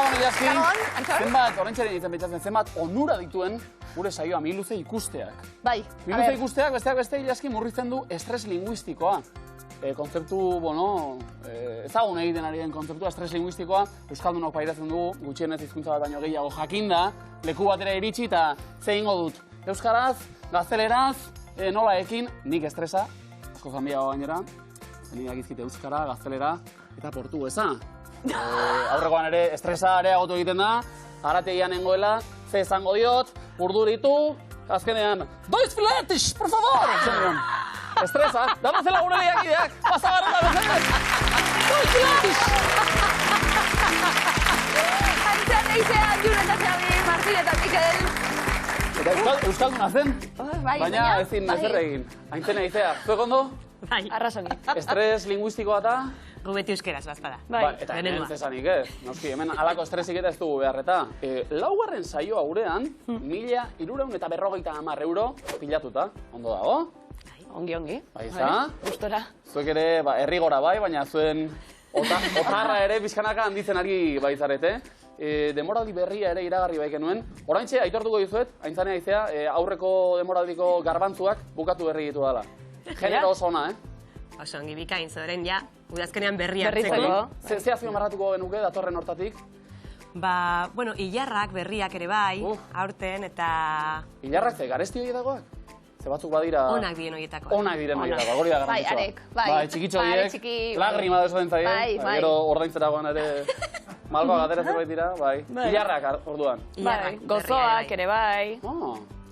Gabon, Ilaski. Zenbat, oraintxaren egiten behitzatzen, zenbat onura dituen gure saioa Miluze ikusteak. Bai. Miluze ikusteak, besteak beste, Ilaski murrizten du estres linguistikoa. Kontzeptu, ezagun egiten ari den kontzeptua, estres linguistikoa, Euskaldunok pairatzen dugu, gutxienez hizkuntza bat baino gehiago jakinda, leku batera iritsi eta ze egingo dut. Euskaraz, gazteleraz, nola ekin, nik estresa, asko zanbiago gainera, nik izkite euskara, gaztelera eta portuguesa. Aurrekoan ere estresa areagotu egiten da, garategian nengoela, ze esango diot, urduritu, azkenean, Deutsch Fletisch, por favor! Estresa, damazela gure lehiakideak, pasagarreta bezalez! Deutsch Fletisch! Antzan eizean, Jun eta Xabi, Martin eta Mikel. Eta Euskalduna zen, baina bai. ezin ezer egin. Aintzen eizea, zuek ondo? Bai. Arrasongi. Estres linguistikoa eta? Gu beti euskeraz, bazpada. Bai. Eta hemen zesanik, noski, hemen halako estresik eta ez dugu behar eta. Laugarren saioa gurean, 1.350 euro pilatuta, ondo dago? Ongi. Bai, za? Gustora. Zuek ere, errigora bai, baina zuen otarra ere bizkanaka handitzen ari baizarete. Demoraldi berria ere iragarri bai genuen. Oraintxe, aitortuko dizuet, aintzanea izea, aurreko demoraldiko garbantzuak bukatu berri ditu dela. Genero oso ona, Oso ongi bikain, zoren ja, udazkenean berria Berritzeko. Ze azpimarratuko genuke datorren hortatik? Bueno, hilarrak, berriak ere bai, aurten eta... Hilarrak ze, garesti hori dagoak? Ze batzuk badira... Onak diren horietakoak. Onak diren horietakoak, hori da garrantzitsua. Bai, arek, bai. Bai, txikitxo horiek, lagrima desoen zaie, gero ordaintzeragoan ere malkoa gatera zerbait dira, bai. Hilarrak orduan. Bai, gozoak ere bai.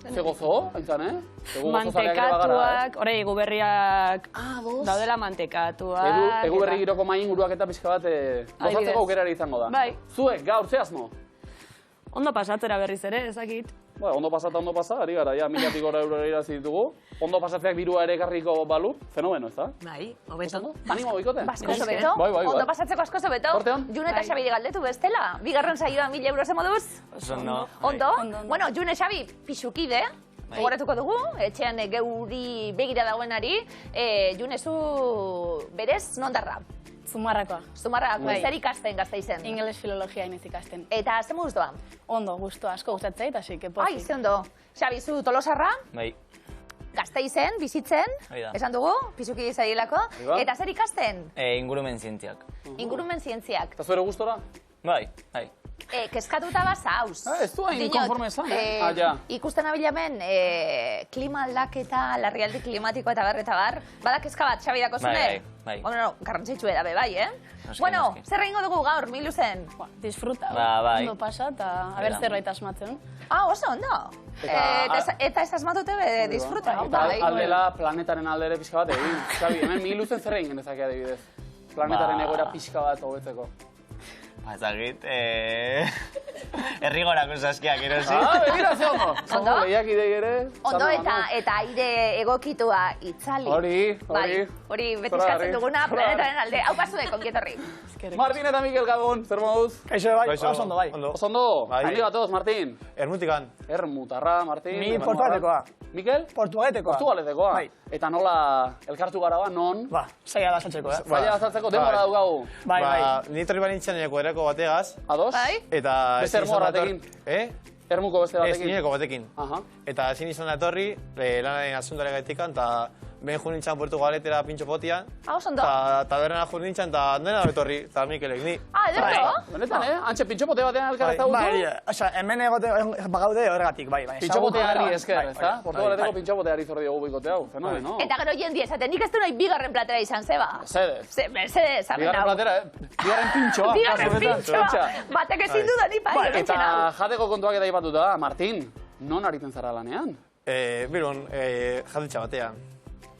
Ze gozo, aintzan, Mantekatuak, hori guberriak daudela mantekatuak. Egu berri giroko mai inguruak eta pixka bat gozatzeko aukerari izango da. Bai. Zuek, gaur, ze asmo? Ondo pasatzera berriz ere, ezakit. Ondo pasa, ari gara, ja, 1.000 euro irazi ditugu. Ondo pasatzeak dirua ere ekarriko balu, fenomeno, ez da? Bai, hobeto. Animo boikote? Asko zobeto, ondo pasatzeko asko zobeto. Jun eta Xabiri galdetu bestela. Bigarren saioa 1.000 euro zemoduz? Ondo. Bueno, Jun eta Xabi pixukide. Gogoratuko dugu, etxean geuri begira dagoenari. Jun ezu berez nondarra? Zumarrakoa. Zumarrakoa, zer ikasten Gasteizen? Ingeles filologia iniz ikasten. Eta ze moduz doa? Ondo, gustu asko gustatzeit, así que pozik. Ai, ze ondo. Xabi, zu Tolosarra? Bai. Gasteizen, bizitzen, esan dugu, pixuki zaielako. Eta zer ikasten? Ingurumen zientziak. Ingurumen zientziak. Eta zuere gustora? Bai. Keskatuta bazauz. Ez du hain konforme esan, ja. Ikusten abilamen, klima aldaketa, larrialdi klimatiko eta bar. Bada keska bat, Xabi dako zune? Bai. Bueno, garrantzitsu eda bai, Bueno, zer egingo dugu gaur, Miluzen? Disfruta, bai. ondo pasa, eta haber zerbait asmatzen. Oso ondo. Eta ez asmatute disfruta. Eta aldela planetaren aldere pixka bat egin. Xabi, hemen Miluzen zer egin genezake adibidez? Planetaren egoera pixka bat hobetzeko. Bazagit, errigorako saskiak erosi. Begira ze ondo. Ondo, lehiakidei ere. Ondo eta aire egokitua itzali. Hori beti eskatzen duguna planetaren alde. Hau pasu de konkietorri. Martin eta Mikel Gabon, zer moduz? Kaixo, bai, oso ondo, bai. Oso ondo, handi gatoz, Martin. Ermutikan. Ermutarra, Martin. Mi portugatekoa. Mikel? Portugaletekoa. Portugaletekoa. Bai. Eta nola elkartu gara ba, non? Ba, zaila da saltzeko, Zaila da saltzeko, denbora dugagu. Bai. Ni torri banintzen ereko bategaz. Ados? Eta... Beste ermuko batekin. Ermuko beste batekin. Ez, nireko batekin. Eta ezin izan da etorri, lanaren asuntare gaitikan, eta ben jo nintzen Portugaletera pintxo potian. Ondo. Eta berrena jo nintzen, eta dena etorri, eta Mikelek ni. Ederto? Benetan, Antxe pintxo pote batean elkar ez da gutu? Bai, oza, hemen bagaude horregatik, bai. Pintxo poteari esker, ez da? Portugaleteko pintxo poteari zor diogu bikote hau, fenomeno. Eta gero jendia esaten, nik ez du nahi bigarren platera izan zeba. Mercedes, bigarren platera, bigarren pintxoa. Bigarren pintxoa. Batek ezin dudan ipa. Eta jateko kontuak eta ipatuta, Martin, non aritzen zara lanean? Bilbon, jatitxa batean.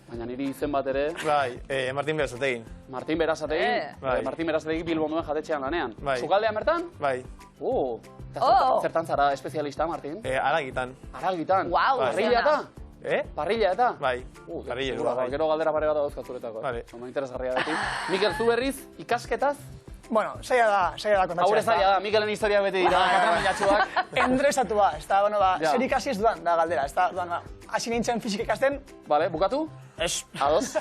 Baina niri izen bat ere... Bai, Martin Berazategin. Martin Berazategin? Martin Berazategin Bilbon duen jatetxean lanean. Sukaldean bertan? Bai. Zertan zara espezialista, Martin? Aragitan. Aragitan? Guau! Parrilla eta? Parrilla eta? Bai, parrilla. Gero galdera pare bat dauzkat zuretako. Interesgarria beti. Mikel, zu berriz, ikasketaz? Bueno, zaila da kontatzea. Haure zaila da, Mikelen historiak beti dira, katramilatxuak. Endresatua, ez da, bueno, Ja. zer ikasi ez duan, da galdera, ez da, hasi nintzen fisika ikasten, Vale, bukatu? ez. Ados?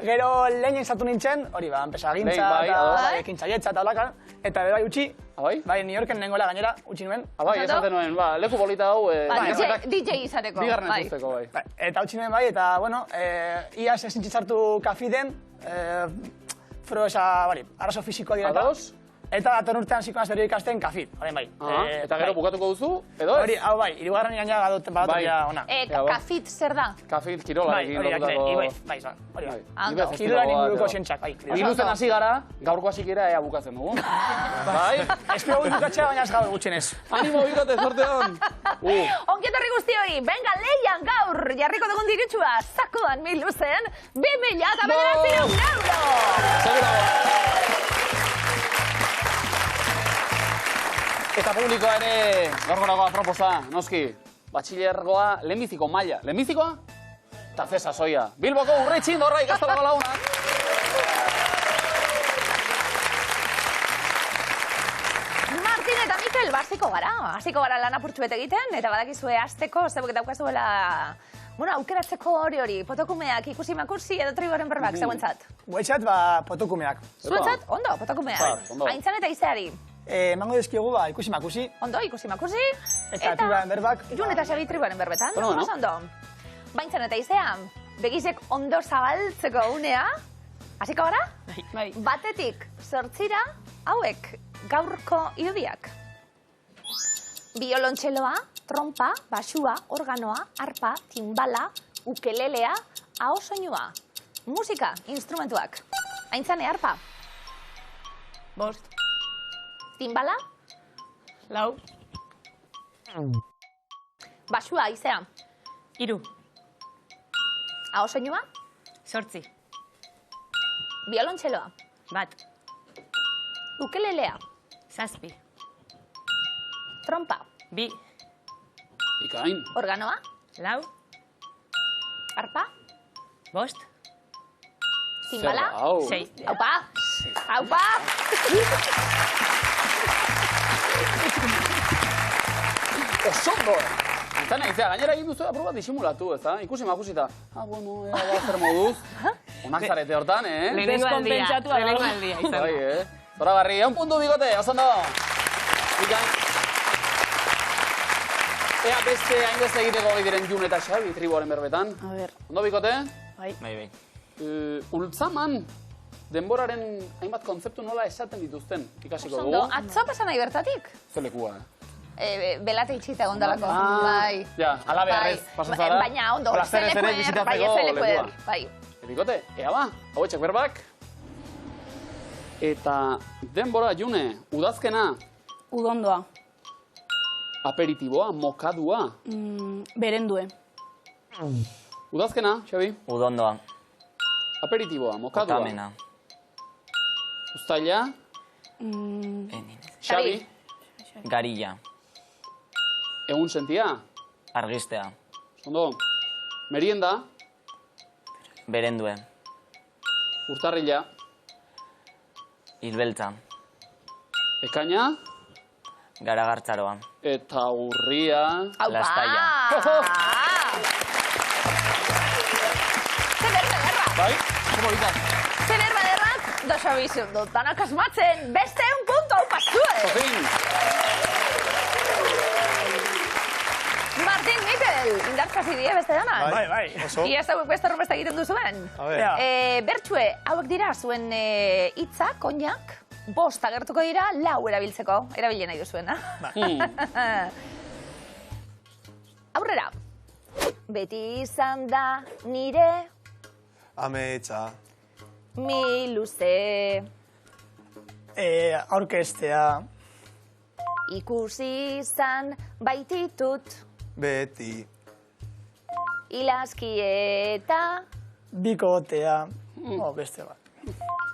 Gero lehen sartu nintzen, hori enpresa gintza, Bai, ados. eta ekintzailetza eta holaka, eta bai utzi, Abai? New Yorken nengoela gainera, utzi nuen. Abai, esaten nuen, leku polita hau... DJ izateko. Bigarren usteko, bai. Eta utzi nuen bai, eta, bueno, iaz ezin sartu kafiden, arazo fisikoa dira eta. Ados? Eta datorren urtean zikoan berri ikasten kafit, orain bai. Eta gero bukatuko duzu, edo ez? Hori, hau bai, hirugarren gaina badatoria ona. Kafit zer da? Kafit kirolarekin lotutako... Bai, hori bai. Ondo. Kirolaren inguruko zientzak, bai. Iluzen hasi gara, gaurko hasikera ea bukatzen dugu. Bai? Espero bukatzea, baina ez gaur gutxenez. Animo, bikote, zorte hon! Ongietorri guzti hori, benga leian gaur, jarriko dugun diritsua, sakudan miluzen, 2.000 euro! Segurago! Eta publikoa ere, gaurkoragoa proposa, noski, batxilergoa lehenbiziko maila. Lehenbizikoa? Eta ze sasoia. Bilboko urretxin dorra ikastolako lagunak. Martin eta Mikel, hasiko gara lan apurtxu bete egiten, eta badakizue hasteko, zebuk eta daukazuela, aukeratzeko hori, potokumeak ikusi makursi edo triboren berbak, zeuentzat? Guetzat, potokumeak. Zuentzat? Ondo, potokumeak. Aintzan eta izari. Emango dizkigu ikusi makusi. Ondo, ikusi makusi. Eta triboren berbak. Jun eta Xabi triboren berbetan. Ondo. Baintzan eta izan, begizek ondo zabaltzeko unea. Hasiko gara? Bai. Batetik, 8 hauek gaurko irudiak. Biolontxeloa, trompa, basua, organoa, arpa, timbala, ukelelea, ahosoinua. Musika, instrumentuak. Aintzane, arpa. 5. Timbala. 4. Basua, izea. 3. Ahosoinua. 8. Biolontxeloa. 1. Ukelelea. 7. Trompa. 2. Ikain. Organoa. 4. Arpa. 5. Timbala. 6. Aupa. Aupa. Osondo! Antzana izea, gainera egin duzu aprobat disimulatu, ez da? Ikusi makusita. Bueno, zer moduz. Onak zarete hortan, Lehenengo aldia. Bai, Zora barri, puntu bigote, osondo! Ikain. Ea beste hainbeste egiteko gai diren Jun eta Xabi triboaren berbetan. A ber. Ondo bikote? Bai. Ultzaman denboraren hainbat kontzeptu nola esaten dituzten ikasiko dugu. Osondo, atzo pasan nahi bertatik? Zelekua, Belate itxita gondalako. Bai. Ja, ala beharrez, pasazara. Baina ondo, Hola, zer bizitatzeko lekua. Bai. Bikote, ea ba, hauetxek berbak. Eta denbora, June, udazkena, Udondoa. aperitiboa, mokadua. Berendue. Udazkena, Xabi, Udondoa. aperitiboa, mokadua. Otamena. Uztaila, Xabi, Garilla. egun sentia, Argistea. ondo, merienda, Berendue. urtarrila, Hilbeltza. ekaina, Garagartzaroa. eta urria. Lastaia. Zer erra. Bai, polita. Zer erra, da Xabi zondo, danak asmatzen, beste un punto, hau pasue. Fin. Martin, Mikel, indartzazi die beste danak. Bai. Oso. Ia ez hauek beste horrezta egiten duzuen. A ver. Bertxue, hauek dira zuen hitzak, koinak, 5 agertuko dira, 4 erabiltzeko, erabilen nahi duzuena. Aurrera. Beti izan da nire Ametsa. miluze, Aurkestea. ikusi izan baititut, Beti. ilazki eta, Bikotea. Beste bat.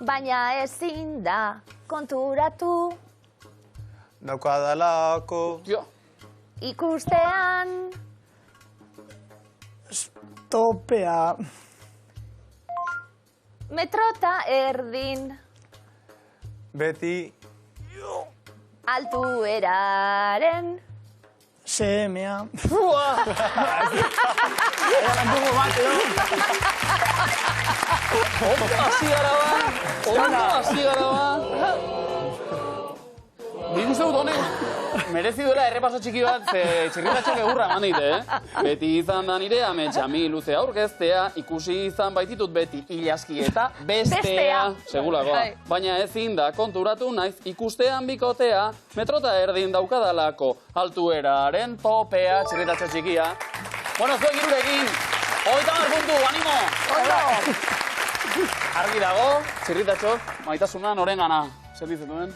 baina ezin da konturatu, Daukadalako. Jo, ikustean, Topea. metrota erdin, Beti... Altueraren... Semea... Ondo hasi gara ba. Nik uste dut honek merezi duela errepaso txiki bat, ze txirritatxok egurra eman dit, Beti izan da nire ametsa mi luze aurkeztea, ikusi izan baititut beti ilaski eta bestea. Segulakoa. Baina ezin da konturatu naiz ikustean bikotea, metrota erdin daukadalako altueraren topea, txirritatxo txikia. Bueno, zuek irurekin, 30 puntu, animo! Argi dago, txirritatxok, maitasuna norengana. Zer ditzen duen?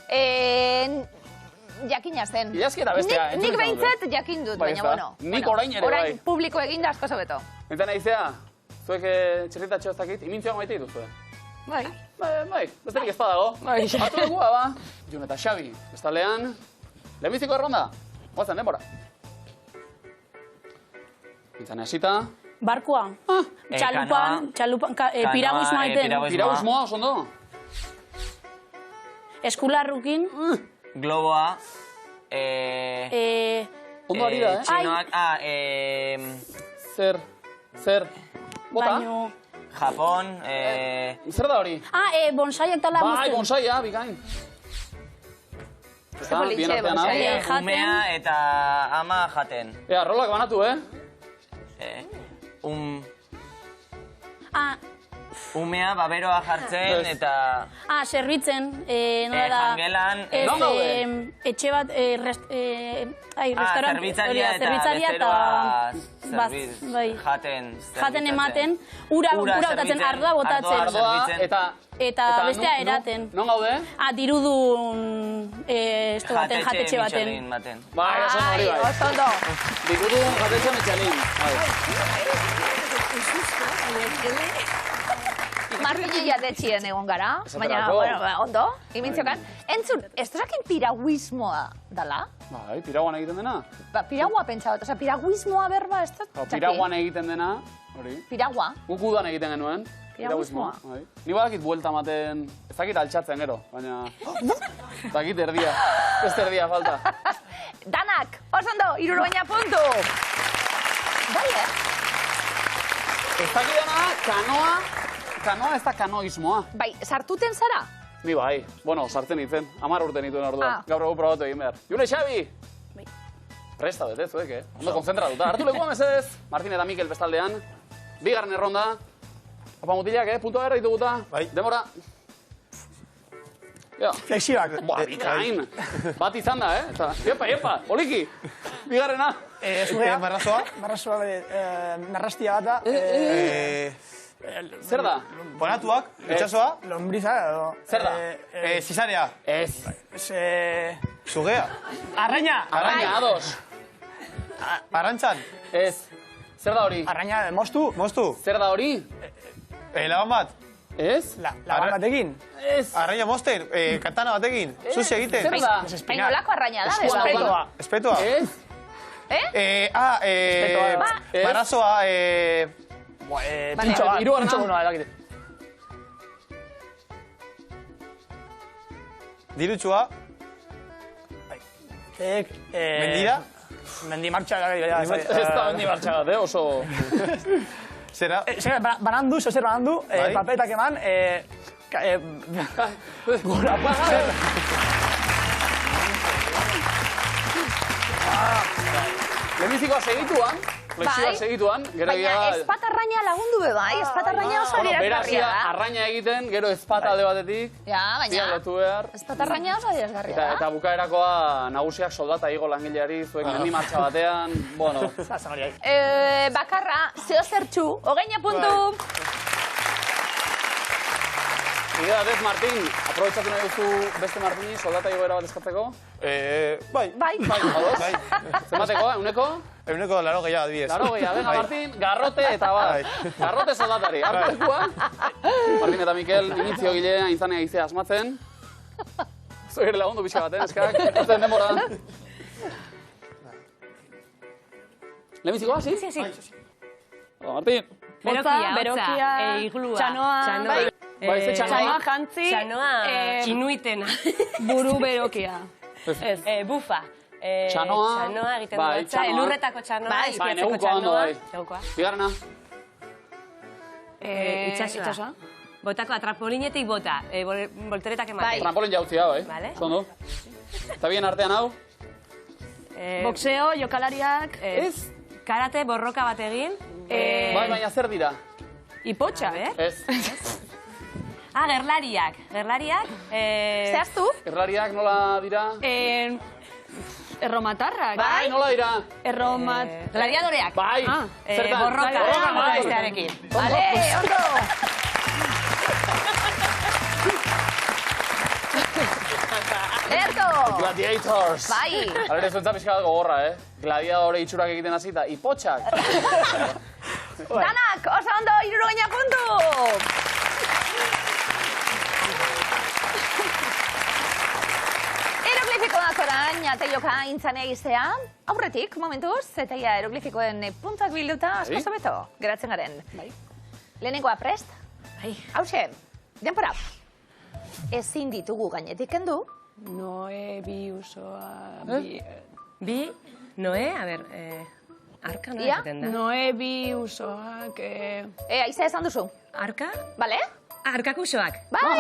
Jakina zen. Ilaski eta bestea. Nik behintzat jakin dut, baina bueno. Nik orain ere bai. Orain publiko egin da asko zobeto. Eta naizea, zuek txirritatxo ez dakit, imintzioak maite dituzue. Bai. Bai, besterik ez badago. Hartu dugua, ba. Jun eta Xabi, bestaldean, lehenbiziko erronda. Guazen, denbora. Nintzen hasita. Barkua. Txalupan, piraguismoa aiten. Piraguismoa, oso ondo. Eskularrukin. Globoa. Ondo ari da, Txinoak, Zer? Bota? Japon, Zer da hori? Bonsaiak tala mozten. Bai, bonsaia, bikain. umea eta ama jaten. Rolak banatu, Umea baberoa jartzen eta... Zerbitzen, nola da... Jangelan... Etxe bat, restaurant... Zerbitzaria eta besteroa... Jaten... Jaten ematen, ura botatzen, ardoa botatzen. Eta bestea eraten. Non gaude? Dirudun... jatetxe baten. Bai, oso hori bai. Oso ondo. Dirudun jatetxe metxalin. Martini jatetxien egon gara, baina, ondo, imintziokan. Entzun, ez dozakin piraguismoa dala? Bai, piraguan egiten dena. Piragua pentsa dut, oza, piraguismoa berba ez dut txakin. Piraguan egiten dena, hori. Piragua? Guk udan egiten genuen. Piraguismoa. Ni badakit buelta ematen, ez dakit altxatzen gero, baina... Ez dakit erdia, beste erdia falta. Danak, oso ondo, 60 puntu! Bai, Ez dakit dena, kanoa ez da kanoismoa. Bai, sartuten zara? Ni bai, bueno, sartzen nintzen, 10 urte nituen orduan. Gaur egu probatu egin behar. June, Xabi! Bai. Presta bete, zuek, Ondo konzentratuta. Hartu lekua mesedez, Martin eta Mikel bestaldean. Bigarren erronda. Apa mutilak, puntua berra dituguta. Bai. Demora. Flexibak. Bikain. Bat izan da, Epa, poliki. Bigarrena. Zugea. Marrazoa. Marrazoa, narrastia bat da. Zer da? Bonatuak, itxasoa. Lombriza, edo. Zer da? Zizarea. Ez. Zugea. Arraina. Arraina, ados. Arrantzan. Ez. Zer da hori? Arraina, moztu. Moztu. Zer da hori? Laban bat. Ez? Laban batekin. Ez. Arraina mozten, katana batekin. Susi egiten. Zer da? Bainolako arraina da, Espetua. Espetua. Ez? Marrazoa, Tintxo bat. Hirugarrena. Edakite. dirutxua. Mendira. Mendimartxa. Ez da mendimartxa bat, oso... Zera? Banandu, zer banandu, papetak eman, gura paga. Lehenbizikoa segituan, flexioa segituan, gero baina ezpatarraina lagundu be bai, ezpatarraina oso adierazgarria da. Arraina egiten, gero ezpata alde batetik, baina lotu behar. ezpatarraina oso adierazgarria da. Eta bukaerakoa nagusiak soldata igo langileari, zuek mendimartxa batean, bueno. Bakarra, zeo zertxu, 20 puntu. Ida, Dez Martin, aprobetxatu nahi duzu beste Martini soldata igoera bat eskatzeko? Bai. Ados? Zemateko, euneko? Euneko 80 adibidez. 80, venga Martin, garrote eta bat. Garrote soldatari, hartu lekua. Martin eta Mikel, initzio gile, aintzanea izea asmatzen. Zoi ere lagundu pixka baten, eskak, hartzen denbora. Lehenbizikoa, sí? Hola, Martin. Berokia, iglua, txanoa... txanoa? Txanoa inuitena. Buru berokia. Bufa. Txanoa egiten du. Elurretako txanoa. Bai, negukoa ondo, bai. Bigarrena? Itxasoa. Botako, trampolinetik bota. Volteretak ematen. Trampolin jautzia, bai. Zondo. Eta bien artean hau? Boxeo, jokalariak. Ez. Karate, borroka bat egin. Bai, baina zer dira? Ipotxa, Ez. Gerlariak. Gerlariak. Zehaztu? Gerlariak nola dira? Erromatarrak. Bai, nola dira? Gladiadoreak. Bai. Borroka. Borroka bestearekin. Vale, ondo. Lerto! Gladiators! Bai! Alere zuentza pixka bat gogorra, Gladiadore itxurak egiten hasita, ipotxak! Danak, oso ondo, 60 puntu! Eroglifikoak orain, ateioka intzanea iztea. Aurretik, momentuz, eta ia eroglifikoen puntuak bilduta asko zobeto. Geratzen garen. Lehenengoa prest? Hauxe, denpora. Ezin ditugu gainetik kendu. Noe, bi, usoa, bi... Noe, a ber, arka noe egiten da. Noe, bi, usoak... Aiza esan duzu. Arka? Bale? Arkak usoak. Bai!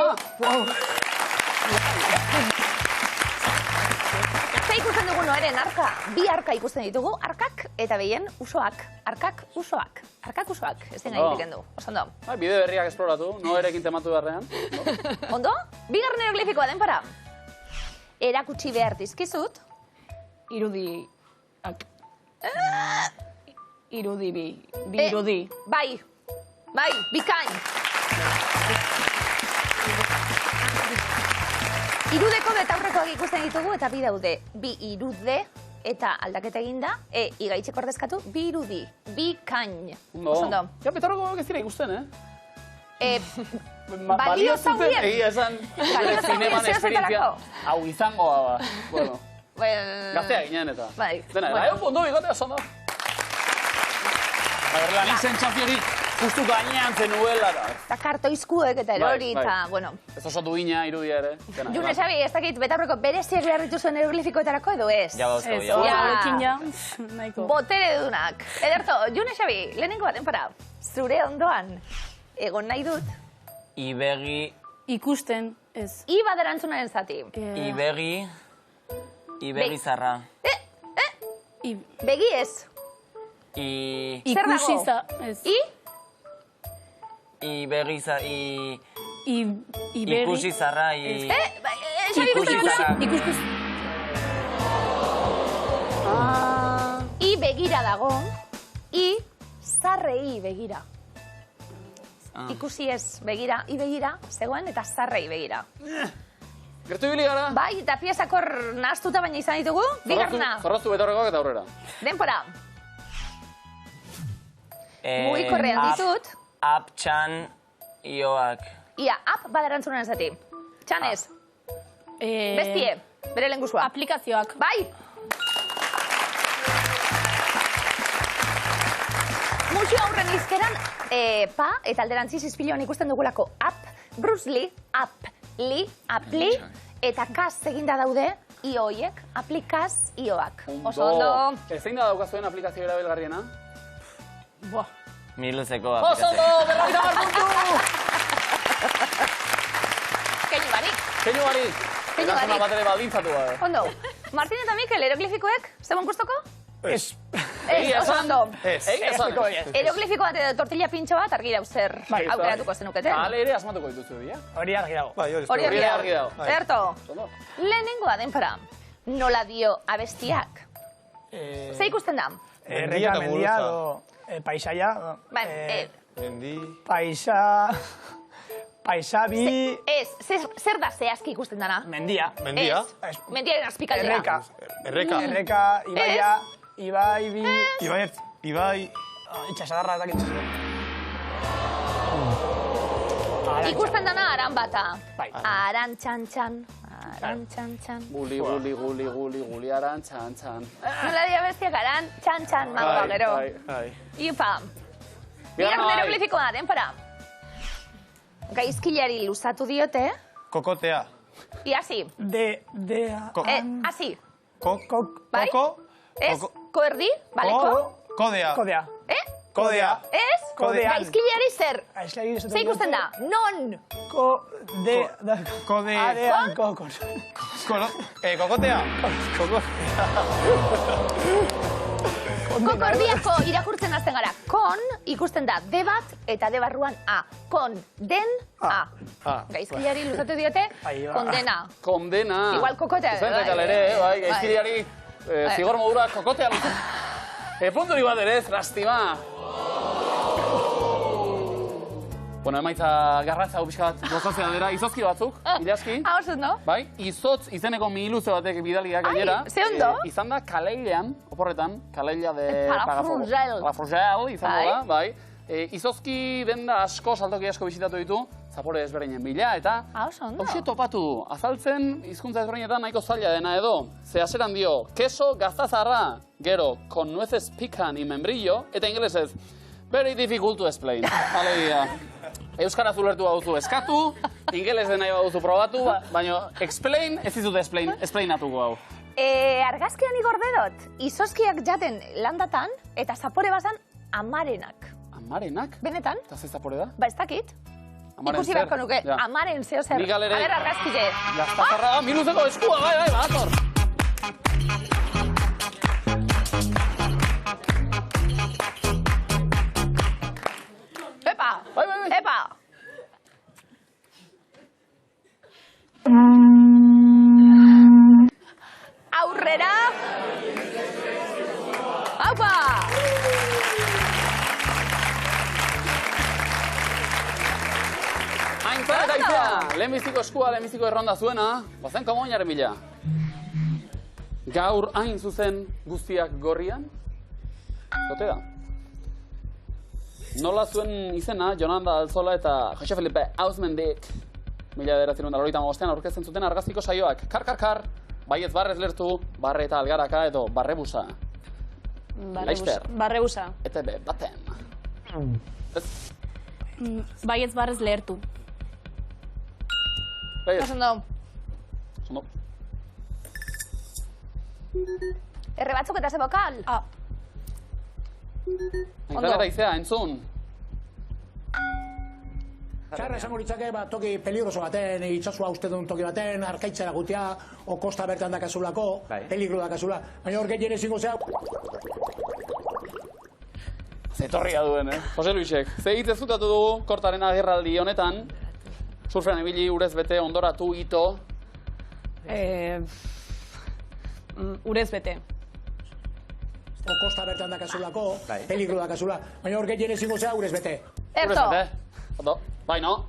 Ze ikusten dugu noeren arka? Bi arka ikusten ditugu, arkak eta behien usoak. Arkak usoak. Arkak usoak. Ez den gainetik kendu. Osondo. Bide berriak esploratu, noerekin tematu beharrean. Ondo? Bigarren eroglifikoa denpara. Erakutsi behar dizkizut. Irudiak. Irudi bi. Bi irudi. Bai. Bai, bikain. Irudeko betaurrekoak ikusten ditugu eta bi daude. Bi irude eta aldaketa eginda. Igaitzeko ordezkatu, bi irudi. Bikain. Osondo. Ja, betaurrekoak ez dira ikusten, Balio zaudien. Egia esan, zineman esperientzia hau izangoa, bueno. Gaztea ginen eta. Bai. Dena, ondo bigotea zondo. La licentzia hori justu gainean zenuela da. Eta kartoizkuek eta erori eta, bueno. Ez oso duina irudia ere. June, Xabi, ez dakit betaurreko bereziak behar dituzuen eroglifikoetarako edo ez? Ja, Botere dunak. Ederto, June, Xabi, lehenengo baten para. Zure ondoan, egon nahi dut. Ibegi... Ikusten, ez. Iba derantzunaren zati. Ibegi... Ibegi zarra. Begi ez. Ikusi za... ez. Ibegi zarra... Iberi... Ikusi zarra... Ikusi zarra. I begira dago. I zarrei begira. Ikusi ez begira, i begira, zegoen eta zarrei begira. Gertu ibili gara? Bai, eta piezakor nahaztuta baina izan ditugu, bigarna. Zorroztu betaurrekoak eta aurrera. Denpora. Mugikorrean ditut. Ap, txan, ioak. Ia, ap baderantzunan zati. Txanez. Bestie, bere lengusua. Aplikazioak. Bai. Musio aurren izkeran, pa, eta alderantziz izpiloan ikusten dugulako ap, Bruce Lee, ap, li, apli, eta kas eginda daude, ioiek, aplikaz, ioak. Oso ondo. Zein da daukazuen aplikazio erabilgarriena? Buah. Miluzeko aplikazio. Oso ondo, berroita marpuntu! Keinu barik. Keinu barik. Eta zona bat ere baldintzatu gara. Ondo. Martin eta Mikel, eroglifikoek, zegoen gustoko? Ez. Oso ondo. Ez. Eroglifiko bat edo tortilla pintxo bat argi dau zer aukeratuko zenuketen. Ale ere asmatuko dituzu dira. Hori argi dago. Hori argi dago. Zerto. Lehenengoa denpora. Nola dio abestiak. Ze ikusten da? Erreka, mendia, paisaia. Paisabi... Ez, zer da zehazki ikusten dana? Mendia. Mendia? Mendiaren azpikaldera. Erreka. Erreka, ibaia, ibai, bi... Ibai... Itxasadarra eta kitxasadarra. Ikusten dana aran bata. Bai. Aran txan-txan. Aran txan-txan. Guli, aran txan-txan. Nola dia bestiak aran txan-txan magoa gero. Ipa. Bigarren eroglifikoa, denpora. gaizkilari luzatu diote. Kokotea. Iasi. Asi. Bai? Ez, koerdi, baleko? Kodea. Kodea. Kodea. Ez? Gaizkilari zer? Zer ikusten da? Non? Adean kokor. Kokotea. Kokordiako irakurtzen hasten gara. Kon ikusten da D bat eta D barruan A. Kon, den, A. Gaizkilari luzatu diote, kondena. Kondena. Igual kokotea. Zuzentek alere, bai, gaizkilari zigor modura kokotea luzatu. Punturi bat ere, lastima. Bueno, emaitza garratza hau pixka bat gozatzea dira, izozki batzuk, Iliaski. Osuz, no? Bai, izotz izeneko mihiluze batek bidaliak gainera. Ai, ze ondo? Izan da kaleilean, oporretan, kaleila de... Palafrugel. Izan da, bai. Izozki denda asko, saltoki asko bisitatu ditu, zapore ezberdinen bila, eta... Oso ondo. Hauxe topatu du, azaltzen hizkuntza ezberdinetan nahiko zaila dena edo. Ze haseran dio, queso gaztazarra, gero, con nueces pican y membrillo, eta ingelesez, very difficult to explain. Alegia. Euskaraz ulertu baduzu eskatu, ingeles nahi baduzu probatu, baina explain, ez dizut explainatuko hau. Argazkian igor bedot, izozkiak jaten landatan, eta zapore bazan amarenak. Amarenak? Benetan? Eta ze zapore da? Ba, ez dakit. Amaren Ikusi zer? beharko nuke, Ja. amaren zeo zer. Nik galere- A ber, argazkile. Gaztazarra, miluzeko eskua, bai, badator. Epa! Bai, bai, bai. Epa! Aurrera! Aupa! Aintzan eta izea, lehenbiziko eskua, lehenbiziko erronda zuena, bazen komoinaren bila. Gaur hain zuzen guztiak gorrian, zote da. Nola zuen izena, Jonanda Alzola eta Jose Felipe Hausmendik, 1985 aurkezten zuten argazkiko saioak. Kar, baiez barrez lertu, barre eta algaraka edo barrebusa. Laizter. Barrebusa. ETB baten. Ez, Baiez barrez lehertu. baiez, Oso ondo. ondo. Erre batzuk eta ze bokal? Aintzan eta izea, entzun. Txarra esango litzake, toki peligroso baten, itxasua uste duen toki baten, arkaitzera gutia, o kosta bertan dakazulako, peligro dakazula. Baina hor gehien ezingo zea... Zetorria duen, Jose Luisek, ze hitz ezkutatu dugu kortaren agerraldi honetan, surfean ibili urez bete ondoratu ito. Urez bete. O kosta bertan dakazulako, peligro dakazula. Baina hor gehien ezingo zea urez bete. Urez Erto. bete. Ondo, bai no.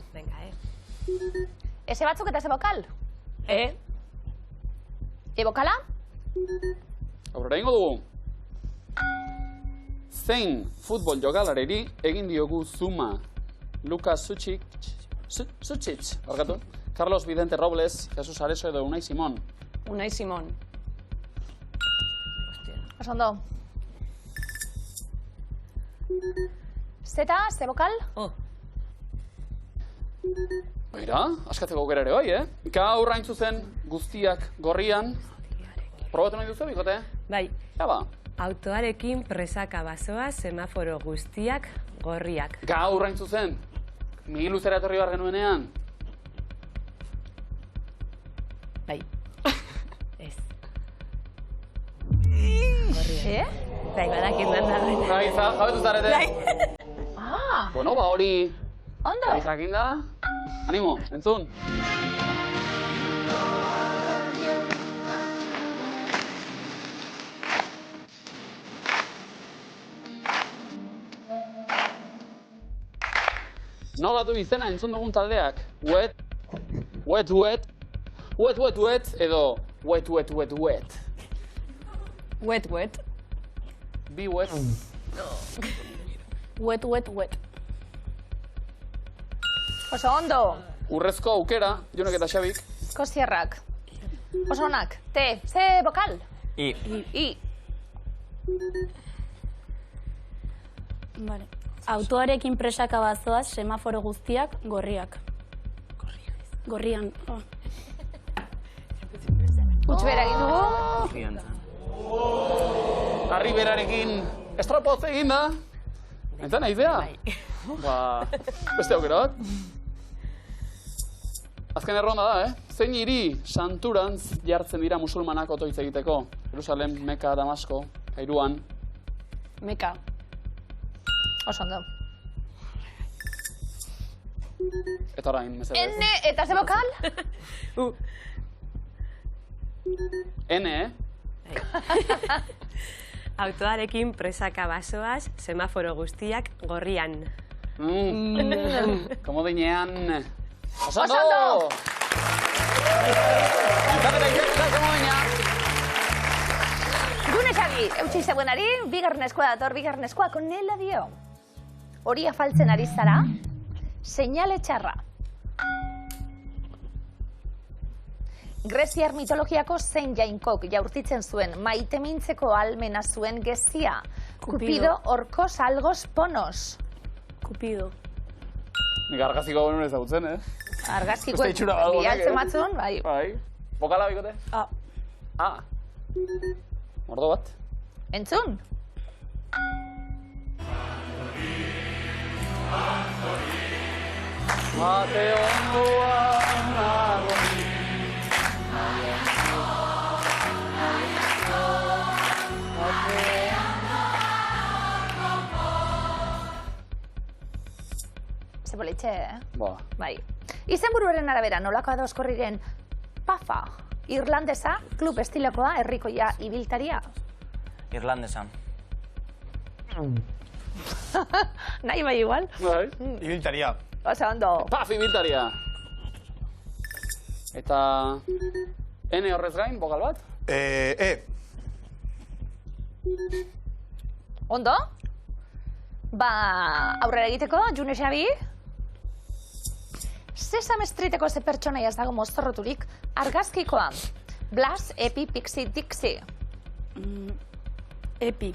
Eze batzuk eta ze bokal? Bokala? Aurrera ingo dugu. Zein futbol jogalareri egin diogu zuma? Lucas Suchik, barkatu? Carlos Vicente Robles, Jesus Areso edo Unai Simon. Unai Simon. Oso ondo. Zeta, ze bokal? Beira, askatzeko aukera ere bai, Gaur hain zuzen guztiak gorrian. Probatu nahi duzu, bikote? Bai, Ja ba. autoarekin presaka bazoa semaforo guztiak gorriak. Gaur hain zuzen, Miguel Luzera etorri bar genuenean. Bai. Ez. Bai, badakit landa duen. Naiza, jabetu zarete. Bueno, ba hori... Ondo. Jakin da. Animo, entzun. Nola du izena entzun dugun taldeak? Wet, edo wet. Wet. Be wet. Wet. Oso ondo. Urrezko aukera, Jonek eta Xabik. Kozierrak. Oso onak. Te, ze bokal? I. Vale. Autoarekin presaka bazoaz semaforo guztiak gorriak. Gorrian. Utxbera egin dugu. Harri berarekin estropotz egin da. Eta nahi idea? Ba, beste aukera bat. Azken erronda da, Zein hiri santurantz jartzen dira musulmanak otoitz egiteko? Jerusalem, Meka, Damasko, Kairuan. Meka. Oso ondo. Eta orain, mesedez. Ene eta ze bokal? Ene, Autoarekin presaka basoaz, semaforo guztiak gorrian. Komodinean. Oso Oso ondo! ondo! Entzaketa ikertzak komodina. Dune Xabi, eutxi zegoenari, bigarren eskoa dator, bigarren eskoa konela dio. Hori afaltzen ari zara, seinale txarra. Greziar mitologiako zein jainkok jaurtitzen zuen maitemintzeko almena zuen gezia. Cupido orkos algos ponos. Cupido. Nik argaziko hau nuen ezagutzen, Argazkikoek bialtzen batzun, bai. Bai. Bokala bikote? Ah. Mordo bat. Entzun? Mateo ondoan nago. Zebolitxe, Ba. Bai. Izenburuaren arabera nolako adoskorriren Pafa, irlandesa, klub estilokoa, herrikoia, ibiltaria. Irlandesa. Nahi bai igual. Bai. Ibiltaria. Oso ondo. Paf, ibiltaria. Eta... Ene horrez gain, bokal bat? Ondo? Ba, aurrera egiteko, June Xabi? Sesame Streeteko ze pertsonaia ez dago mozorroturik, argazkikoa. Blas, Epi, Pixi, Dixi. Epi.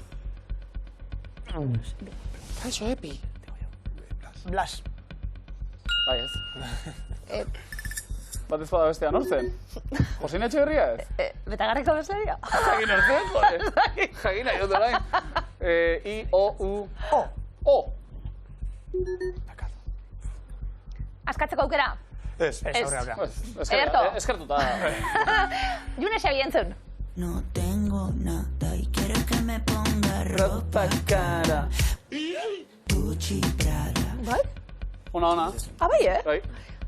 Kaixo, Epi. Blas. Bai ez. Bat ez bada bestea nortzen? Josin Etxeberria ez? Betagarriko besteria? Jagin nortzen, jode. Jagin nahi dut orain. I, O, U, O. O. Askatzeko aukera? Ez, aurrea. Ederto. Eskertuta. June Xabi entzun. No tengo nada y quieres que me ponga ropa cara. Gucci Prada. Bai? Ona. Bai, Bai.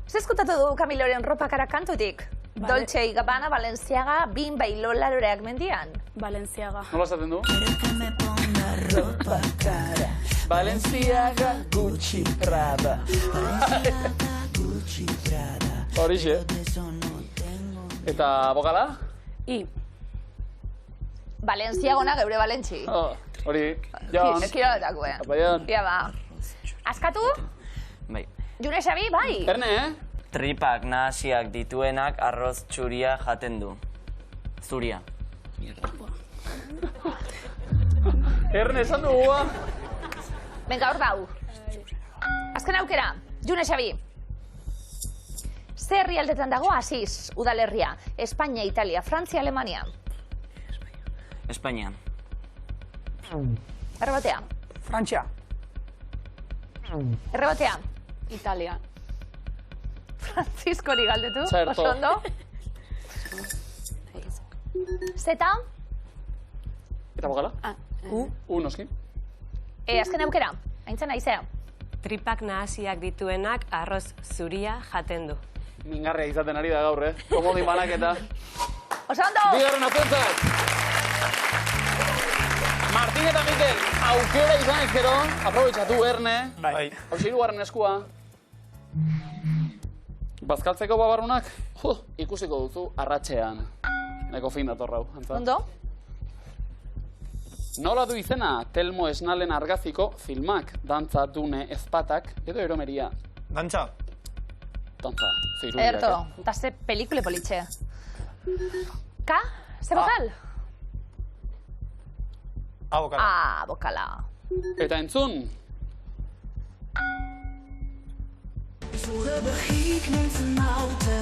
Zeskutatu du Kamiloren ropa kara kantutik. Dolce y Gabbana, Balenciaga, Bimba y Lola Loreak mendian. Balenciaga. Nola esaten du? Quieres que me ponga ropa cara. Balenciaga, Gucci, Prada. Gucci Prada. Horixe. De eso no tengo. Eta bokala? I. Balenciagona geure Balentzi. Hori, Jon. Kiroletako, Apaian. Ia ba. Askatu? Bai. June Xabi, bai? Erne, Tripak nahasiak dituenak arroz txuria jaten du. Zuria. Erne esan dugu ba. Venga, hor dau. Azken aukera, June Xabi. Ze herrialdetan dago Asiz, udalerria? Espainia, Italia, Frantzia, Alemania. Espainia. Errebatea. Frantzia. Errebatea. Italia. Franciscori galdetu. Zerto. Oso ondo. Zeta. Eta bokala? U, noski. Azken aukera, aintzen naizea. Tripak nahasiak dituenak arroz zuria jaten du. Mingarria izaten ari da gaur, Komodin banaketa. Oso ondo! Bigarren azentzat. Martin eta Mikel, aukera izan ezkero, aprobetxatu Erne. Bai. Hau hirugarren eskua. Bazkaltzeko babarrunak, ikusiko duzu arratxean. Neko fin datorrau. Ondo? Nola du izena Telmo Esnalen argaziko filmak, dantza, dune, ezpatak, edo eromeria. Dantza. Dantza, zeirudiak. Erto, eta ze pelikule politxe. Ka? Ze bokal? Bokala. Bokala. Eta entzun. Zure behik nintzen haute,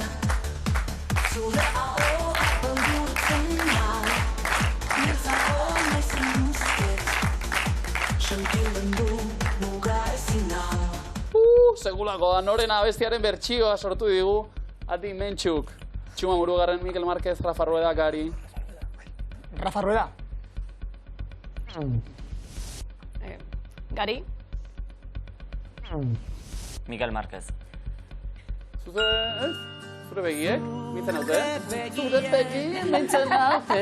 zure hau apeldutzen hau, nirtza hor naizen musket, sentilen du muga ezin hau. Segulako da, noren abestiaren bertsioa sortu digu, Adi Mentxuk. Txuma Murugarren, Mikel Marquez, Rafa Rueda, Gari. Rafa Rueda. Gari. Mikel Marquez. Zure begiek, mintzen haute, Zure begiek, mintzen haute.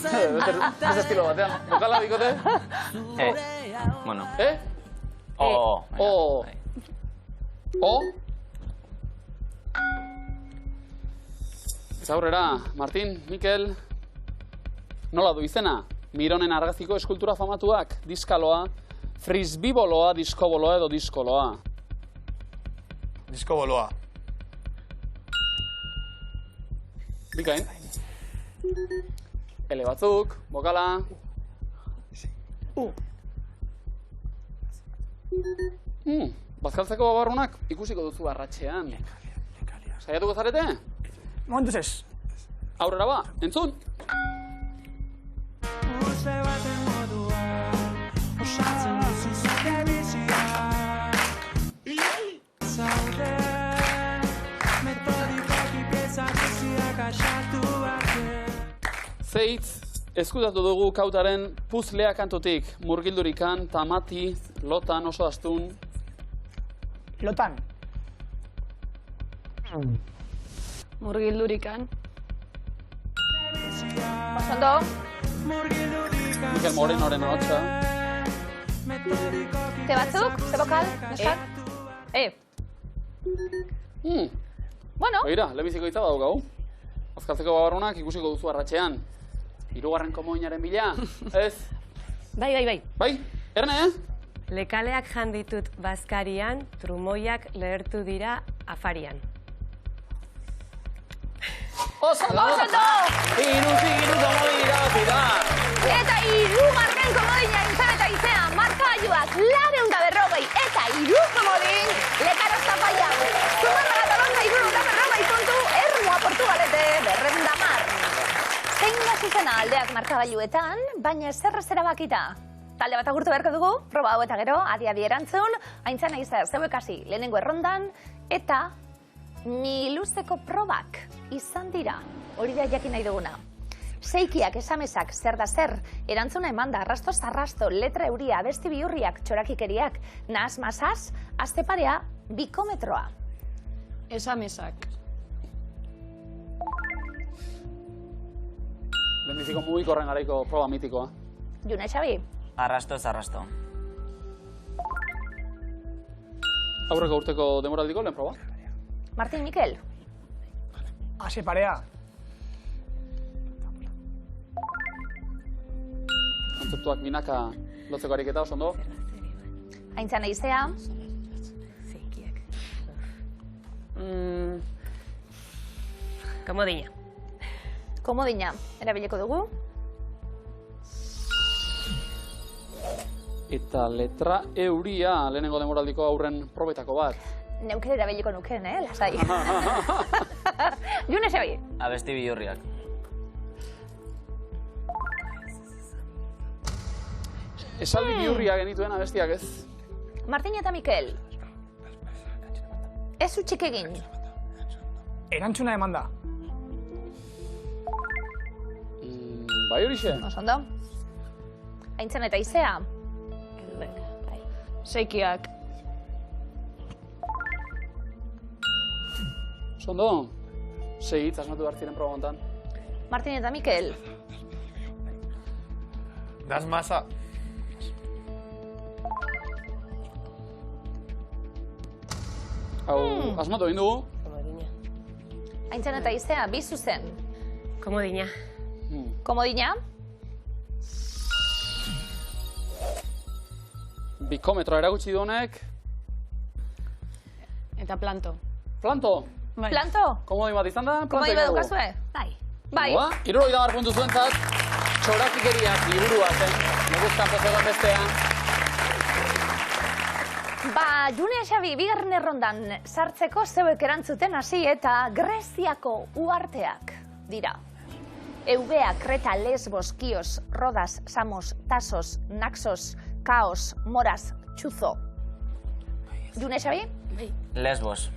Ez estilo batean, bokala bikote? Bueno. O. Ez aurrera, Martin, Mikel, nola du izena? Mironen argaziko eskultura famatuak, diskaloa, frisbiboloa, diskoboloa edo diskoloa. Diskoboloa. Bikain. Ele batzuk, bokala. Bazkaltzeko babarrunak ikusiko duzu arratxean. Saiatuko zarete? Momentuz ez. Aurrera ba, entzun! Zeitz, eskutatu dugu Kautaren puzlea kantutik, murgildurikan, tamati, lotan, oso astun. Lotan. Murgildurikan. Osondo. Mikel Morenoren ahotsa. Te batzuk? Ze bokal? Neskak? Bueno. Begira, lehenbiziko hitza badaukagu. Bazkaltzeko babarrunak ikusiko duzu arratxean. Hirugarren komoinaren bila, ez? Bai. Bai, erne, Lekaleak janditut bazkarian, trumoiak lehertu dira afarian. Osondo! Iru komodin irabazi da! Eta hirugarren komodina intzan eta izan, markagailuak 240 eta 3 komodin, lekaroz tapaiak, Zumarraga Tolonda 340 kontu, Ermua Portugalete 210. Zein da zuzena aldeak markagailuetan, baina zer erabakita. Talde bat agurtu beharko dugu, proba hau eta gero, adi erantzun, Aintzana Izar zeuekasi lehenengo errondan, eta miluzeko probak izan dira, hori da jakin nahi duguna. Seikiak, esamesak, zer da zer, erantzuna eman da, arrasto zarrasto, letra euria, abesti bihurriak, txorakikeriak, nahaz masaz, azteparea, bikometroa. Esamesak. Lehenbiziko mugikorren garaiko proba mitikoa. June, Xabi? Arrasto ez arrasto. Aurreko urteko demoraldiko lehen proba. Martin, Mikel? Azeparea. Kontzeptuak minaka lotzeko ariketa, oso ondo. Aintzana Izea? Komodina. Komodina, erabiliko dugu. Eta letra euria lehenengo demoraldiko aurren probetako bat. Neuken erabiliko nuken, lasai. June, Xabi? Abesti bihurriak. Esaldi bihurria genituen abestiak ez. Martin eta Mikel? Ez utxik egin. Erantzuna eman da. Bai horixe? Osondo. Aintzana eta Izea? Seikiak. Osondo. Segitz, asmatu behar ziren proba hontan. Martin eta Mikel? Das masa. Hau, asmatu egin dugu. Komodina. Aintzana eta Izea, bi zuzen. Komodina. Komodina? Bikometroa eragutsi du honek. Eta planto. Planto? Planto? Komodin bat izan da? Komodin bat daukazue? Bai. 70 puntu zuentzat, txorakikeriak liburua zen. Neguzkan pozogan bestean. Ba, June Xabi, bigarren errondan sartzeko zeuek erantzuten hasi eta Greziako uharteak dira. Eubea, Kreta, Lesbos, Kios, Rodas, Samos, Tasos, Naxos, Kaos, Moras, Txuzo. June Xabi? Lesbos.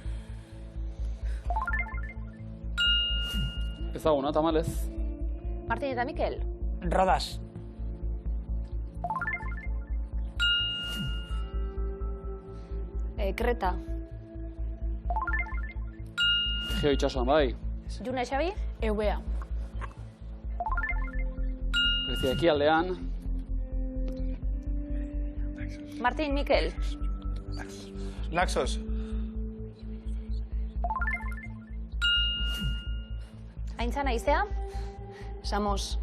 Ezaguna, tamalez. Martin eta Mikel? Rodas. Kreta. Egeo itxasuan, bai. June Xabi? Eubea. Grezia ekialdean. Martin, Mikel? Naxos. Aintzana izea? Samos.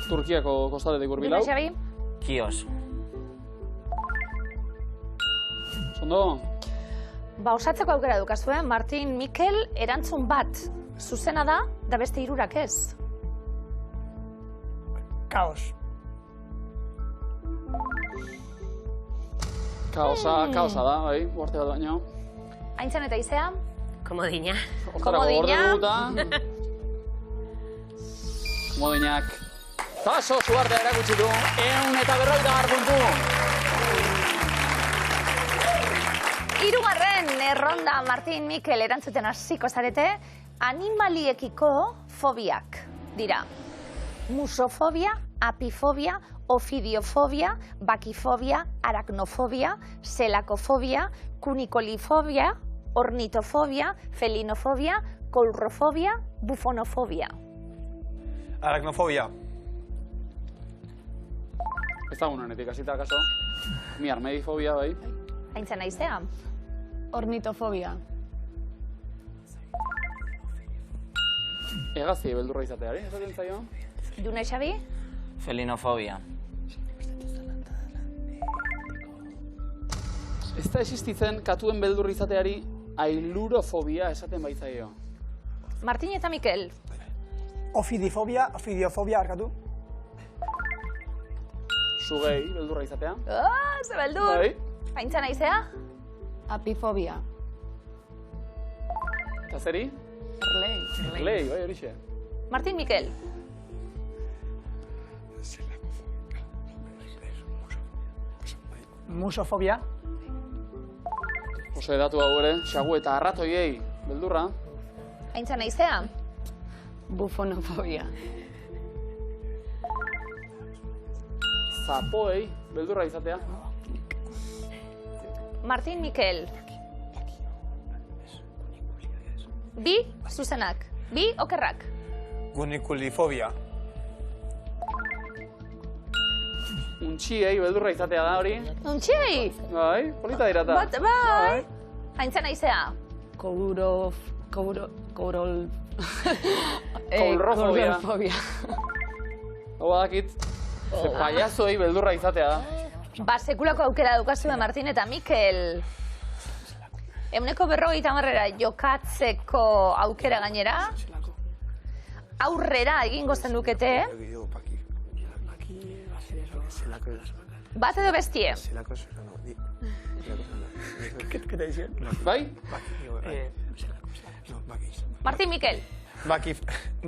Turkiako kostaldetik hurbilau. June Xabi? Kios. Ondo? Ba, osatzeko aukera dukazue, Martin, Mikel, erantzun bat zuzena da beste hirurak ez. Kaos. Kaosa da, bai, uarte bat baino. Aintzan eta izea? Komodina. Komodinak. Taso suartea erakutsi du, 150 puntu. Hirugarren erronda, Martin, Mikel, erantzuten hasiko zarete, animaliekiko fobiak dira. Musofobia, apifobia, ofidiofobia, bakifobia, aracnofobia, zelakofobia, kunikolifobia, ornitofobia, felinofobia, koulrofobia, bufonofobia. Aracnofobia. Ezagunenetik hasita kaso. Mi armedifobia, bai. Aintzana izea? Ornitofobia. Egazzi beldurra izateari, esaten zaio? June Xabi? Felinofobia. Ez da existitzen katuen beldurra izateari ailurofobia esaten baitzaio. Martin eta Mikel? Ofidiofobia, arkatu. Sugei beldurra izatea. Ze beldur! Bai. Aintzana izea? Apifobia. Eta zeri? Erlei, bai, horixe. Martin, Mikel? Musofobia. Oso edatu hau ere, xagu eta arratoiei beldurra. Aintzana izea? Bufonofobia. Zapoei beldurra izatea. Martin, Mikel? Bi zuzenak. Bi okerrak. Kunikulifobia. Untxiei beldurra izatea da hori. Untxiei? Bai, polita dirata. Bai. Aintzana izea? Koulrofobia. Hau badakit, ze paiazoi beldurra izatea da. Ba, sekulako aukera dukazue Martin eta Mikel. 150 jokatzeko aukera gainera. Aurrera egingo zenukete. Bat edo bestie? Bai? Martin, Mikel?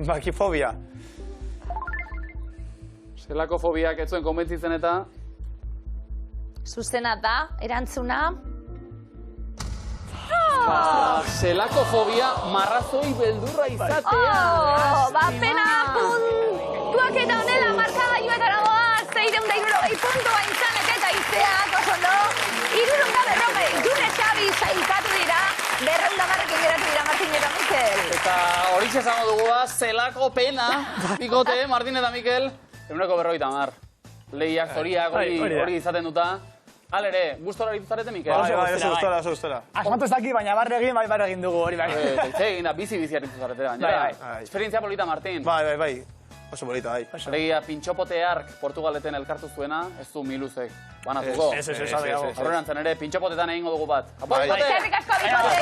Bakifobia. Zelako fobiak ez zuen konbentzitzen eta... Zuzena da, erantzuna... Zelakofobia marrazoi beldurra izatea. Ba, pena puntuak eta honela markagailuetara goaz, 660 puntu Aintzanek eta Izeak, oso ondo. 340, June Xabi sailkatu dira, 210 geratu dira Martin eta Mikel. Eta hori esango dugu da, zelako pena, bikote, Martin eta Mikel, 150. Lehiak, zoriak, hori izaten duta. Alere, gustora dituzarete, Mikel? Bai, oso gustora. Asmatu ez daki, baina barre egin dugu hori bai. Itze egin da, bizi-bizi dituzarete, baina. Esperientzia polita, Martin. Bai. Oso polita, bai. Alegia, pintxopote hark Portugaleten elkartu zuena, ez du miluzek banatuko. Ez. Horrenantzen ere, pintxopotetan egingo dugu bat. Apo, bikote! Eskerrik asko, bikote!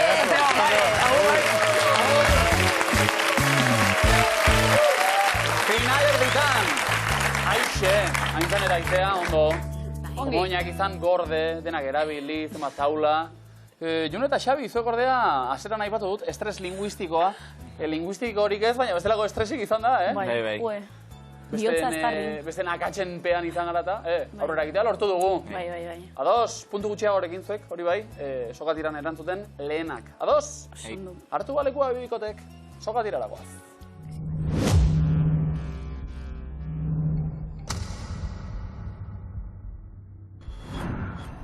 Final erditan! Aixe, Aintzan eta Aizea, ondo. Moinak izan gorde, denak erabili, zenbat taula. June eta Xabi, zuek ordea, azeran aipatu dut, estres linguistikoa. Linguistiko horik ez, baina bestelako estresik izan da, eh? Bai. Biotza estarri. Beste nakatzen pean izan garata, aurrera egitea lortu dugu. Bai. Ados, puntu gutxiagorekin zuek, hori bai, sokatiran erantzuten lehenak. Ados? Hartu balekua bibikotek, sokatirarakoaz.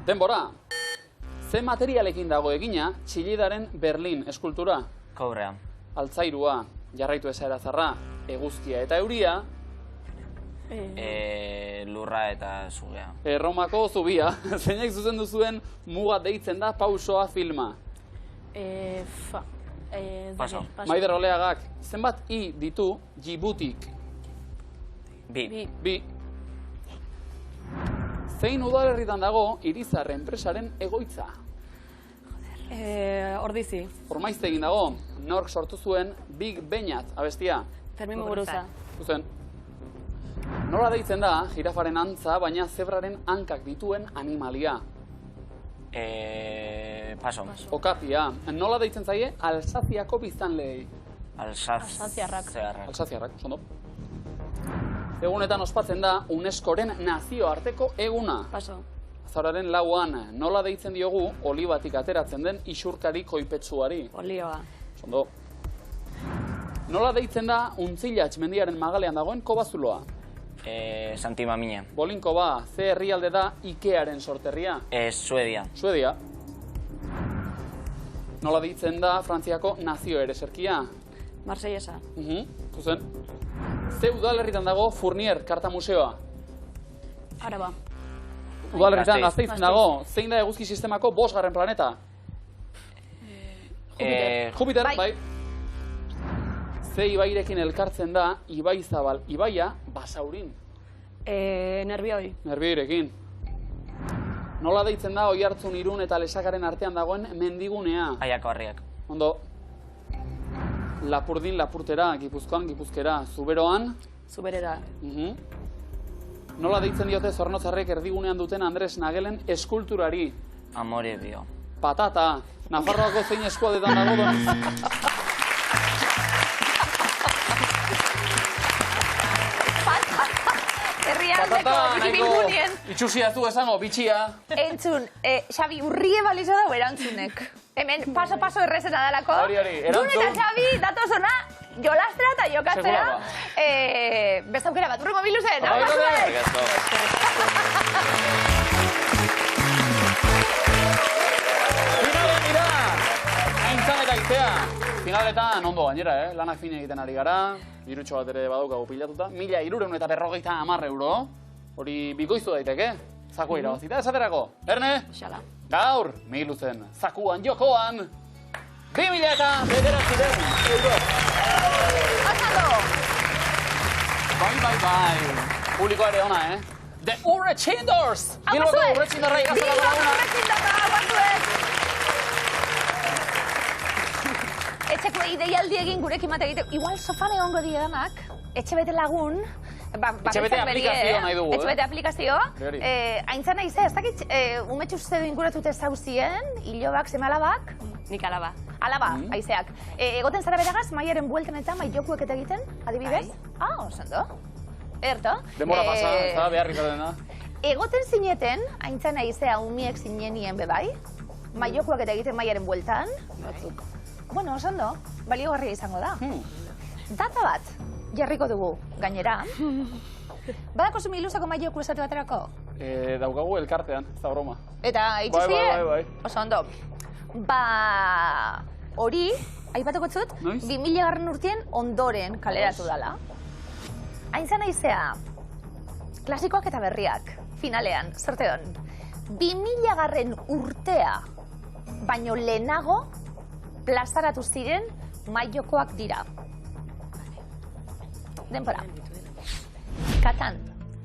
Denbora. Ze materialekin dago egina Txillidaren Berlin eskultura? Kobrea. Altzairua, jarraitu esaera zarra, eguzkia eta euria. Lurra eta zugea. Erromako zubia. Zeinak zuzendu zuen muga deitzen da pausoa filma? Paso. Maider Oleagak, zenbat i ditu Djiboutik? Bi. Zein udalerritan dago Irizar enpresaren egoitza? Ordizi. Ormaiztegin dago, nork sortu zuen Big Beñat abestia? Fermin Muguruza. Zuzen. Nola deitzen da jirafaren antza, baina zebraren hankak dituen animalia? Paso. Okapia. Nola deitzen zaie Alsaziako biztanleei? Alsaziarrak. Alsaziarrak, ondo. Egunetan ospatzen da UNESCO-ren nazioarteko eguna. Paso. Azaroaren 4an, nola deitzen diogu olibatik ateratzen den isurkari koipetsuari? Olioa. Ondo. Nola deitzen da Untzilatx mendiaren magalean dagoen kobazuloa? Santi Mamina. Bolinkoba, ze herrialde da Ikearen sorterria? Suedia. Suedia. Nola deitzen da Frantziako nazio ereserkia? Marsellesa. Zuzen. Ze udalerritan dago Fournier karta museoa? Araba. Udalerritan Gasteizen dago, zein da eguzki sistemako 5. planeta? Jupiter, bai. Ze ibairekin elkartzen da Ibaizabal ibaia Basaurin? Nerbioi. Nerbioirekin. Nola deitzen da Oiartzun, Irun eta Lesakaren artean dagoen mendigunea? Aiako harriak. Ondo. Lapurdin, Lapurtera, Gipuzkoan, Gipuzkera, Zuberoan? Zuberera. Nola deitzen diote Zornotzarrek erdigunean duten Andres Nagelen eskulturari? Amore dio. Patata. Nafarroako zein eskualdetan dago don. Herrialdeko bibingunien. Itxusia zu esango, bitxia. Entzun, Xabi, urrie balizo dago erantzunek. Hemen paso errezena dalako. Hori, erantzun. Jun eta Xabi, datozona, jolastra eta jokatzera. Beste aukera bat, urrengo biluzen. Finalen dira! Aintzan eta Itea. Finaletan ondo gainera, lanak fine egiten ari gara. Dirutxo bat ere badaukagu pilatuta. 1.350 euro. Hori bikoiztu daiteke. Zakua irabazita esaterako. Erne? Xala. Gaur, miluzen, zakuan jokoan, 2.000 euro. Pasando! Bai. Publikoa ere ona, The Urrechindors! Bilboko Urrechindorra ikazela da una. Etxeko deialdi egin gurekin mate egite. Igual sofan egongo diedanak, etxe bete lagun, Etxebete aplikazio nahi dugu, Etxebete aplikazio. Aintzan nahi ez dakit, umetxu zuzeu inguratute zauzien, hilobak, seme alabak? Nik alaba. Alaba, aizeak. Egoten zara beragaz, maiaren bueltan eta maiokuek eta egiten, adibidez? Osando. Erto. Demora pasa, ez da, beharrik dena. Egoten zineten, aintzan aizea umiek zinenien bebai, maiokuek eta egiten maiaren bueltan. Bueno, osando, baliogarria izango da. Data bat, jarriko dugu, gainera. Badako zumi iluzako maioku esate baterako? Daukagu elkartean, ez da broma. Eta itxuzien? Bai. Osando. Hori, aipatuko zut, 2000 urtien ondoren kaleratu dala. Aintzan aizea, klasikoak eta berriak, finalean, sorteon. 2000 urtea, baino lehenago, plazaratu ziren maiokoak dira. Denpora. Katan,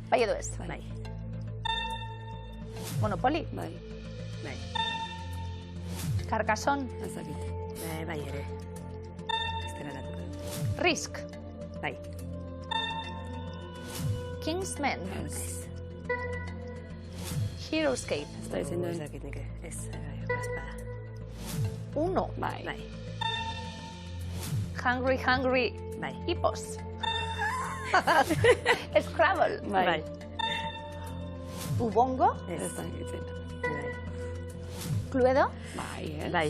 bai edo ez? Bai. Monopoly? Bai. Carcassonne? Azakit. Bai ere. Risk? Bai. Kingsman? Heroescape. Ez da izin duen. Ez dakit nik, ez, espada. 1. Bai. Hungry. Bai. Hippos. Scrabble. Bai. Ubongo. Ez dakit izin duen. Cluedo. Bai, ez? Bai.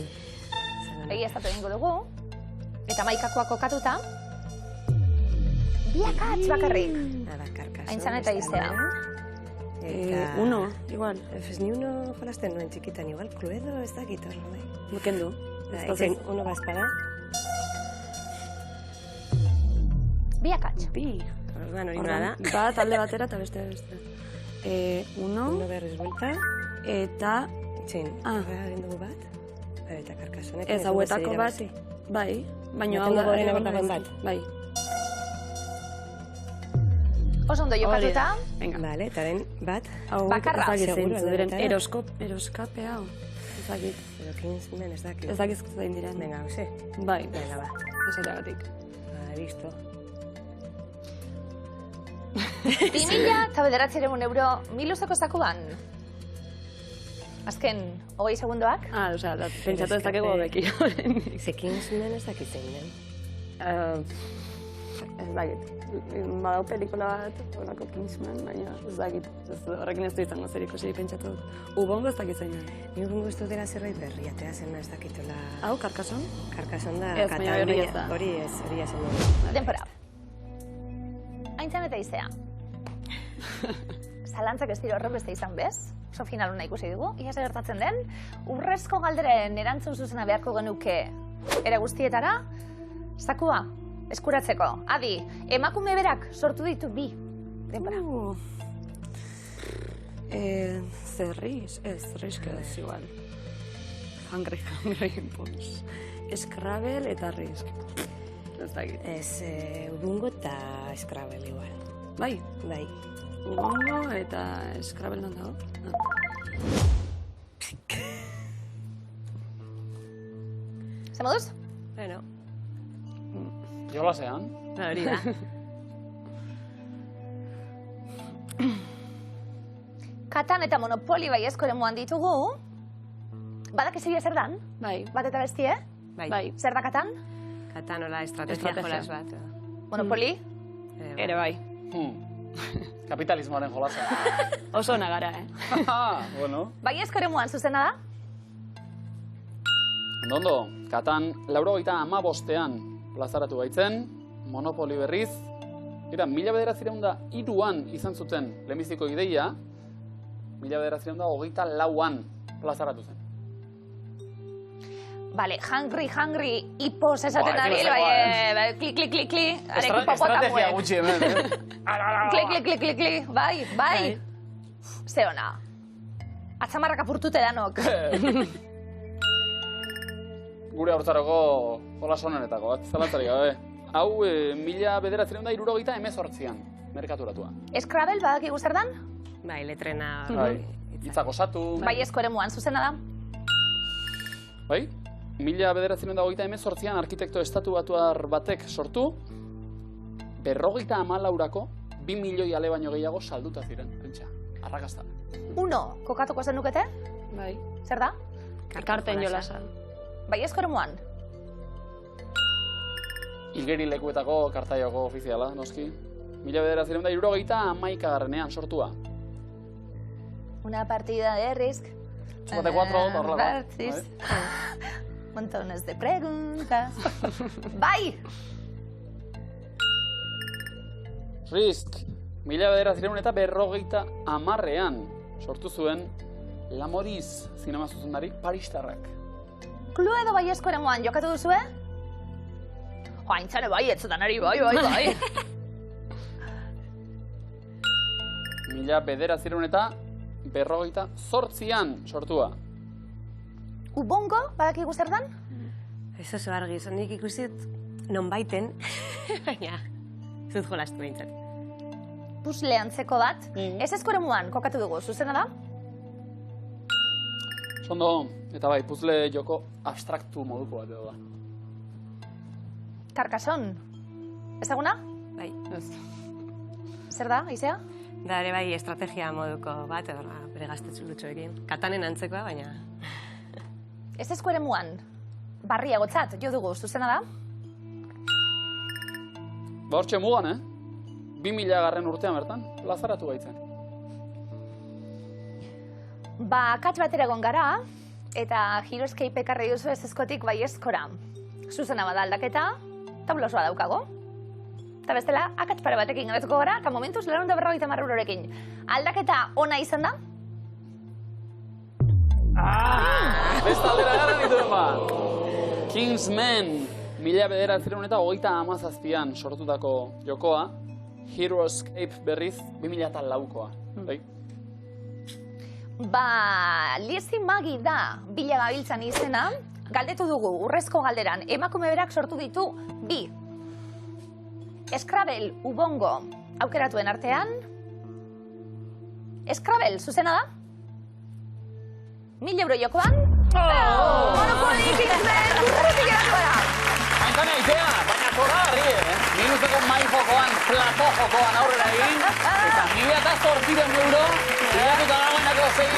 Egi ez datu egingo dugu. Eta maikakoa kokatuta. Biakatz bakarrik. Aintzan eta izea. Uno, igual. Ez ni uno jolasten nuen txikitan, igual. Cluedo ez dakit horro, bai. Bukendu. Uno espada. Biakatz. Bi. Orduan hori nada. Bat alde batera eta beste. Uno berriz buelta. Eta... Txin, egin dugu bat. Eta karkasonek. Ez hauetako bat. Bai. Baina hau da bat. Bai. Oso ondo jokatuta. Bale, etaren bat. Bakarra. Eroskape hau. Ez dakit. Ez dakit. Ez dakit zain diren. Venga, hauze. Bai. Venga, ba. Esateagatik. Listo. 2.000 euro miluzeko zakuan. Azken, 20 segundoak. Osea, pentsatu ez dakego beki. Zekin zuen ez dakit zein den. Ez dakit. Badau pelikula bat, horako Kingsman, baina ez dakit. Horrekin ez du izango zer ikusi pentsatu. Ubongo ez dakit zein den. Ni ubongo ez dutela zerbait berri, atea zen ez dakitola... Hau, Karkason? Karkason da, ez, baina hori ez da. Hori ez zen. Denpora. Aintzan eta izea. Zalantzak ez dira horren beste izan bez? Oso finaluna ikusi dugu. Ia zer gertatzen den, urrezko galderen erantzun zuzena beharko genuke era guztietara, zakua eskuratzeko. Adi, emakume berak sortu ditu bi. Denpora. Zerriz, ez ez igual. Hungry, pues. Scrabble eta Risk. Ez dakit. Ez Ubongo eta Scrabble igual. Bai? Bai. Ubongo eta Scrabble non dago? Zer moduz? Bueno. Jolasean. Hori da. Katan eta Monopoly bai eskoremuan ditugu. Badak ezibia zer dan? Bai. Bat eta bestie? Bai. Zer da Katan? Katan hola estrategia jolas bat. Monopoly? Ere bai. Kapitalismoaren jolasa. Oso nagara, Bueno. Bai eskoremuan zuzena da? Ondo, Katan 95ean plazaratu baitzen, Monopoly berriz, era 1903an izan zuten lehenbiziko ideia, 1924an plazaratu zen. Bale, hungry, hippos esaten ari, kli, Estrategia gutxi hemen, Kli, bai. Ze ona. Atzamarrak apurtute danok. Gure hortzaroko jolas honenetako bat, zalantzarik gabe. Hau 1978an merkaturatua. Scrabble badakigu zer dan? Bai, letrena... Hitzak osatu... Bai eskoremuan zuzena da? Bai? 1928an arkitekto estatu batuar batek sortu, 54ko 2 milioi ale baino gehiago salduta ziren, pentsa, arrakasta. Uno, kokatuko zen nukete? Bai. Zer da? Karten jolasa. Bai eskoremuan? Igeri lekuetako kartaioko ofiziala, noski. 1971an sortua. Una partida de Risk. 54, horrela. Montones de preguntas. Bai! Risk, 1950an sortu zuen Lamoriz zinema zuzendari paristarrak. Cluedo bai eskoremuan jokatu duzue? Aintzane bai, etzetan ari bai. 1958an sortua. Ubongo, badakigu zer dan? Ez oso argi, zondik ikusit non baiten, baina zut jolastu behintzat. Puzzle antzeko bat, ez eskoremuan kokatu dugu, zuzena da? Zondo, eta bai, puzzle joko abstraktu moduko bat edo da. Karkason, ezaguna? Bai. Zer da, Aizea? Da ere bai estrategia moduko bat, edo bere gaztetzu lutxoekin. Katanen antzekoa, baina... Ez ezko ere muan, barriagotzat, jo dugu, zuzena da? Ba hortxe mugan, 2000 garren urtean bertan, lazaratu baitzen. Ba, akats batera egon gara, eta Heroescape ekarri duzu ez ezkotik bai eskora. Zuzena bada aldaketa, tablosoa daukago. Eta bestela, akats pare batekin gabetuko gara, eta momentuz 450 eurorekin. Aldaketa ona izan da? Besta aldera gara dituen ba! Kingsman, 1937an sortutako jokoa, Heroescape berriz 2004koa. Ba, Lizzie Magi da bila gabiltzan izena, galdetu dugu urrezko galderan, emakume berak sortu ditu bi. Scrabble, Ubongo, aukeratuen artean. Scrabble, zuzena da? 1000 euro jokoan. Monopoly, Kingsman, urrutik eratu gara. Haintan eitea, baina korra minuteko mai jokoan, plato jokoan aurrera egin, eta 1800 euro, bilatuta dagoenako 6